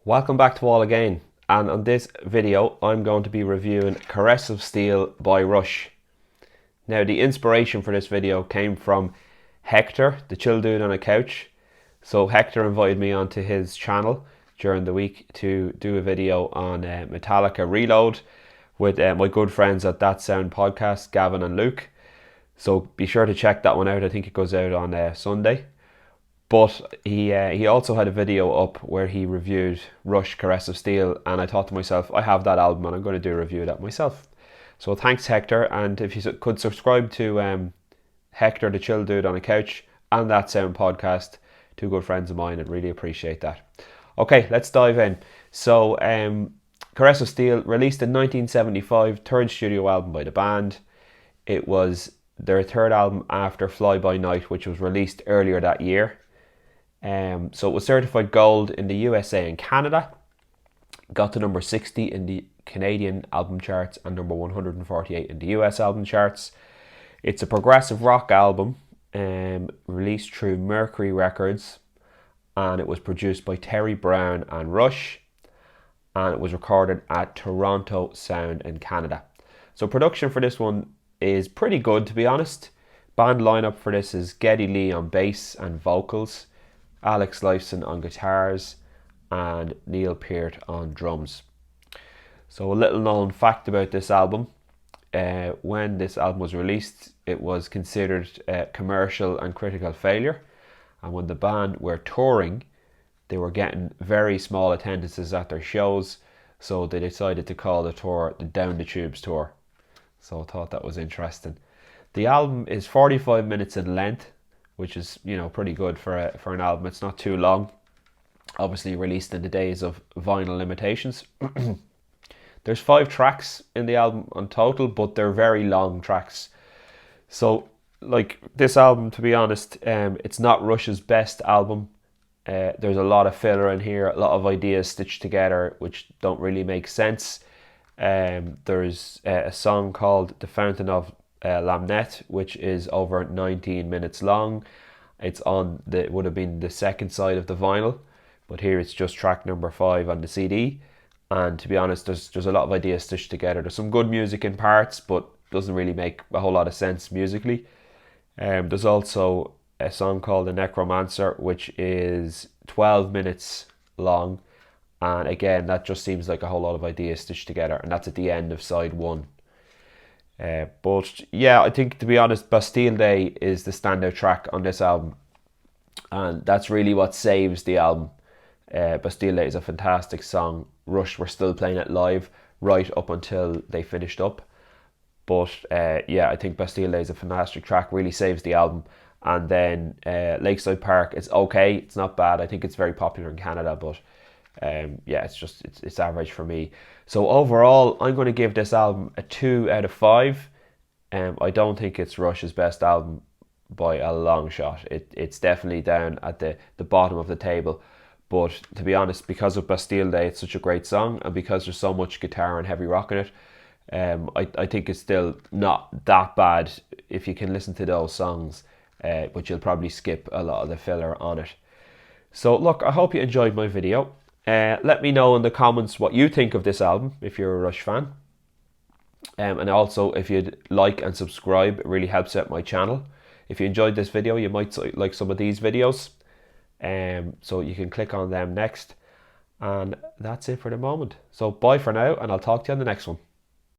Welcome back to all again, and on this video I'm going to be reviewing Caress of Steel by Rush. Now the inspiration for this video came from Hector, the chill dude on a couch. So Hector invited me onto his channel during the week to do a video on Metallica Reload with my good friends at That Sound Podcast, Gavin and Luke. So be sure to check that one out. I think it goes out on Sunday. But he also had a video up where he reviewed Rush Caress of Steel, and I thought to myself, I have that album and I'm going to do a review of that myself. So thanks Hector, and if you could subscribe to Hector the Chill Dude on a Couch and That Sound Podcast, two good friends of mine, I'd really appreciate that. Okay, let's dive in. So Caress of Steel, released in 1975, third studio album by the band. It was their third album after Fly By Night, which was released earlier that year. So it was certified gold in the USA and Canada, got to number 60 in the Canadian album charts and number 148 in the US album charts. It's a progressive rock album released through Mercury Records, and it was produced by Terry Brown and Rush, and it was recorded at Toronto Sound in Canada. So production for this one is pretty good, to be honest. Band lineup for this is Geddy Lee on bass and vocals, Alex Lifeson on guitars, and Neil Peart on drums. So a little known fact about this album: when this album was released, it was considered a commercial and critical failure, and when the band were touring, they were getting very small attendances at their shows, so they decided to call the tour the Down the Tubes tour. So I thought that was interesting. The album is 45 minutes in length, which is, pretty good for an album. It's not too long. Obviously released in the days of vinyl limitations. There's 5 tracks in the album on total, but they're very long tracks. So, this album, to be honest, it's not Rush's best album. There's a lot of filler in here, a lot of ideas stitched together which don't really make sense. There's a song called The Fountain of Lamnet, which is over 19 minutes long. It would have been the second side of the vinyl, but here it's just track number 5 on the CD. And to be honest, there's a lot of ideas stitched together. There's some good music in parts, but doesn't really make a whole lot of sense musically. There's also a song called The Necromancer, which is 12 minutes long, and again that just seems like a whole lot of ideas stitched together, and that's at the end of side 1. But yeah, I think, to be honest, Bastille Day is the standout track on this album, and that's really what saves the album. Bastille Day is a fantastic song. Rush were still playing it live right up until they finished up, but I think Bastille Day is a fantastic track, really saves the album. And then Lakeside Park, it's okay, it's not bad. I think it's very popular in Canada, but it's average for me. So overall, I'm going to give this album a 2 out of 5. I don't think it's Rush's best album by a long shot. It's definitely down at the bottom of the table. But to be honest, because of Bastille Day, it's such a great song, and because there's so much guitar and heavy rock in it, I think it's still not that bad if you can listen to those songs, but you'll probably skip a lot of the filler on it. So look, I hope you enjoyed my video. Let me know in the comments what you think of this album if you're a Rush fan. And also, if you'd like and subscribe, it really helps out my channel. If you enjoyed this video, you might like some of these videos. So you can click on them next. And that's it for the moment. So bye for now, and I'll talk to you on the next one.